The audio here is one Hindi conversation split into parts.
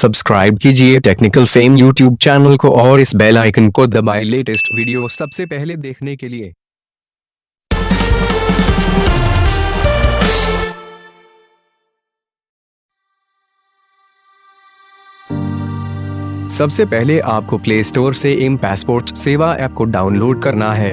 सब्सक्राइब कीजिए टेक्निकल फेम यूट्यूब चैनल को और इस बेल आइकन को दबाएं लेटेस्ट वीडियो सबसे पहले देखने के लिए। सबसे पहले आपको प्ले स्टोर से एम पासपोर्ट सेवा ऐप को डाउनलोड करना है।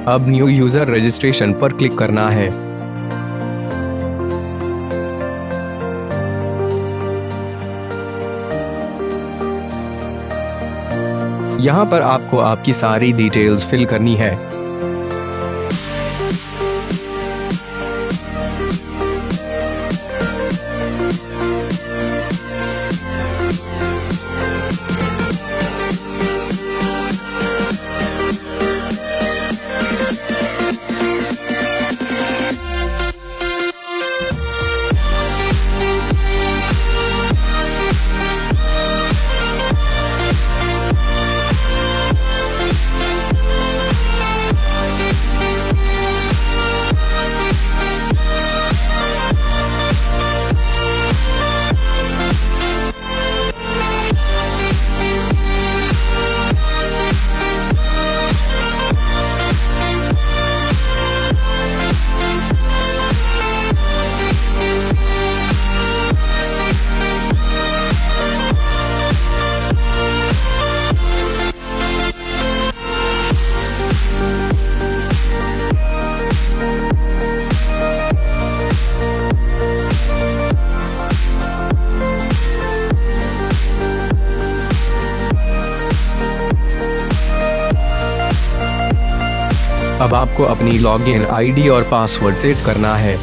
अब न्यू यूजर रजिस्ट्रेशन पर क्लिक करना है। यहाँ पर आपको आपकी सारी डिटेल्स फिल करनी है। अब आपको अपनी लॉगिन आईडी और पासवर्ड सेट करना है।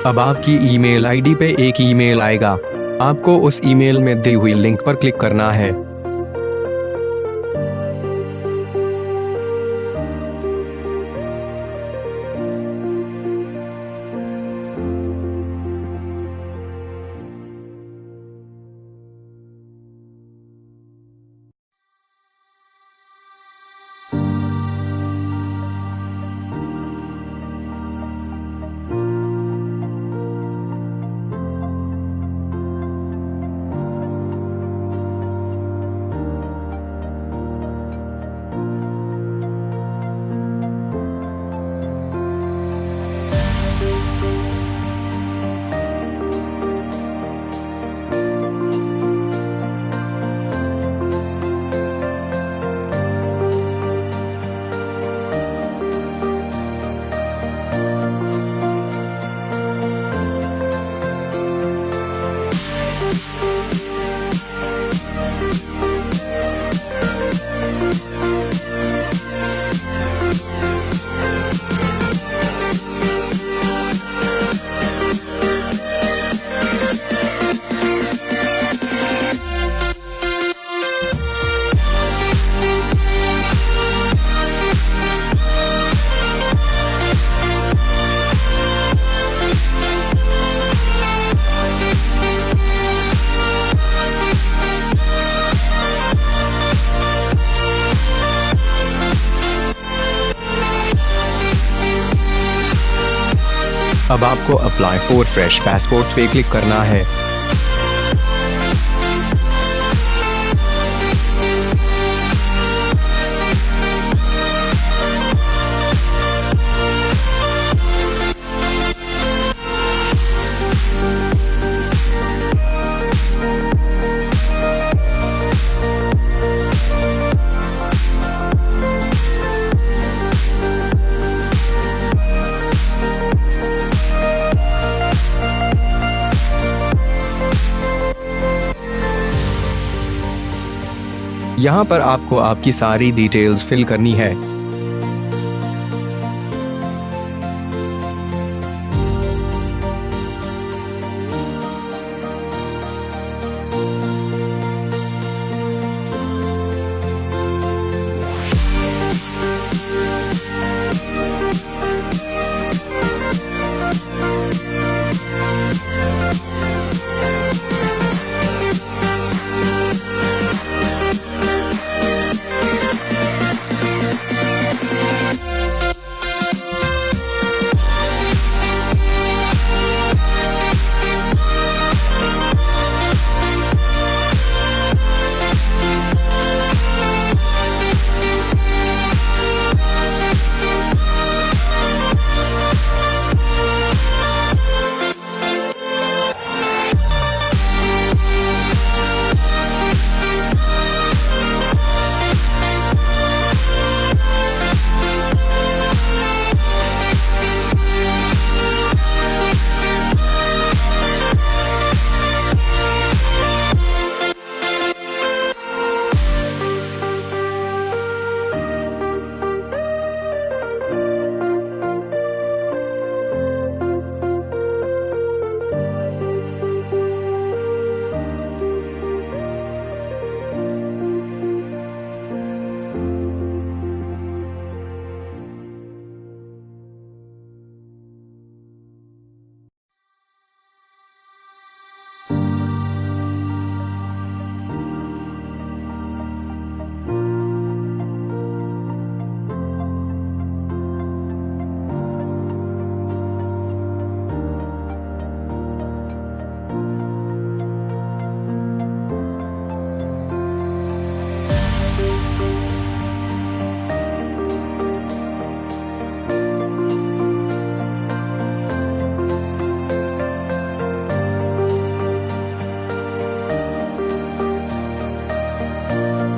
अब आपकी ईमेल आईडी पे एक ईमेल आएगा। आपको उस ईमेल में दी हुई लिंक पर क्लिक करना है। अब आपको अप्लाई फॉर फ्रेश पासपोर्ट पे क्लिक करना है। यहाँ पर आपको आपकी सारी डिटेल्स फिल करनी है।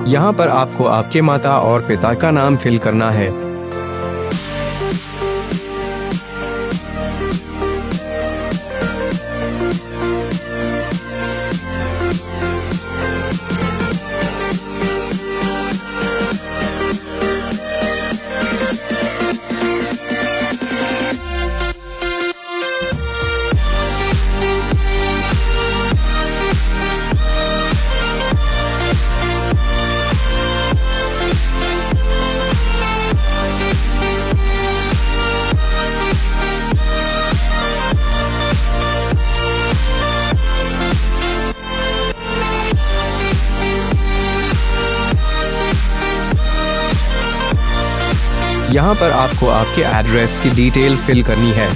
यहाँ पर आपको आपके माता और पिता का नाम फिल करना है। यहाँ पर आपको आपके एड्रेस की डिटेल फिल करनी है।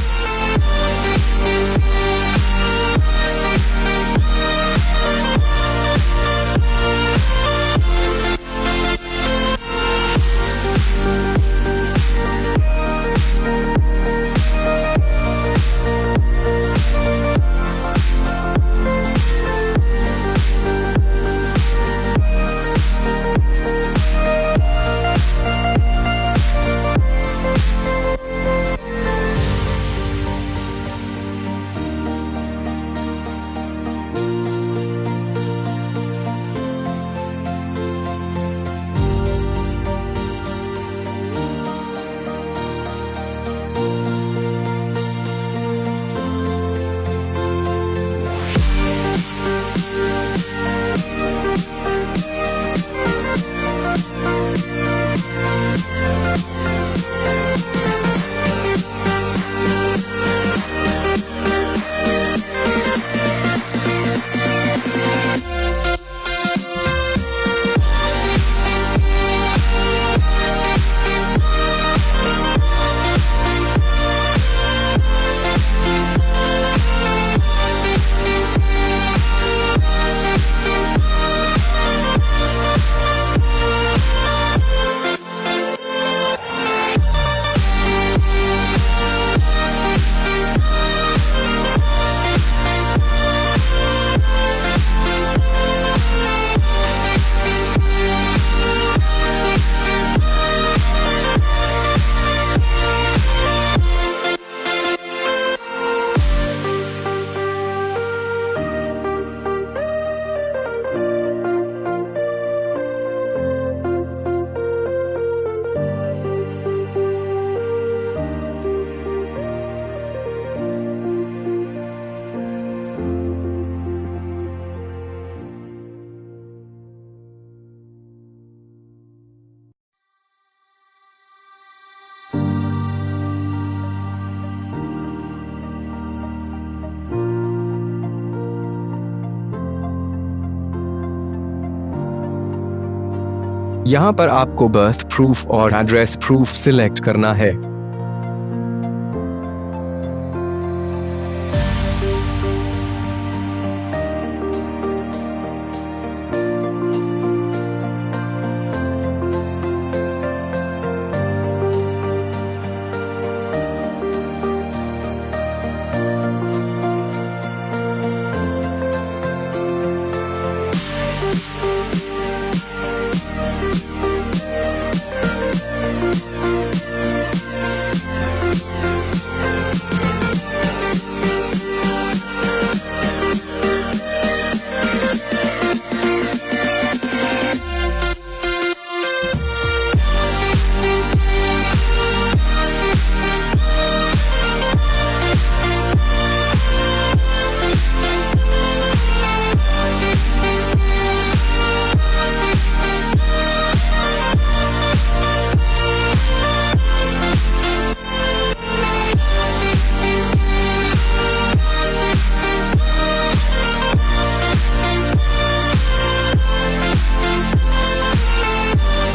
यहाँ पर आपको बर्थ प्रूफ और एड्रेस प्रूफ सिलेक्ट करना है।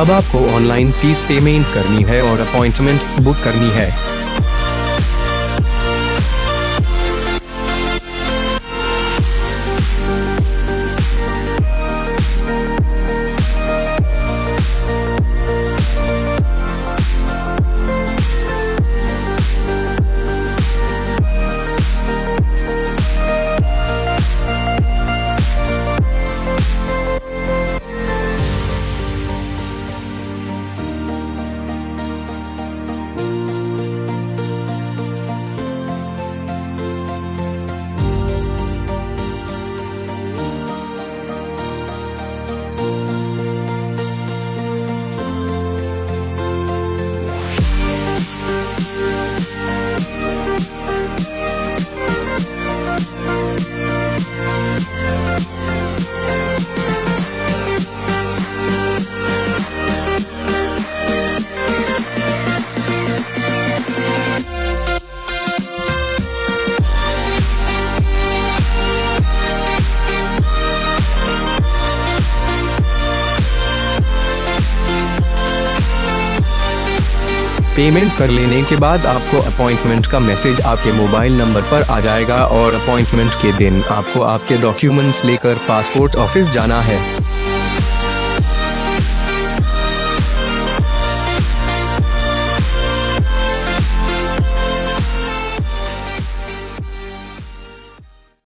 अब आपको ऑनलाइन फीस पेमेंट करनी है और अपॉइंटमेंट बुक करनी है। पेमेंट कर लेने के बाद आपको अपॉइंटमेंट का मैसेज आपके मोबाइल नंबर पर आ जाएगा और अपॉइंटमेंट के दिन आपको आपके डॉक्यूमेंट्स लेकर पासपोर्ट ऑफिस जाना है।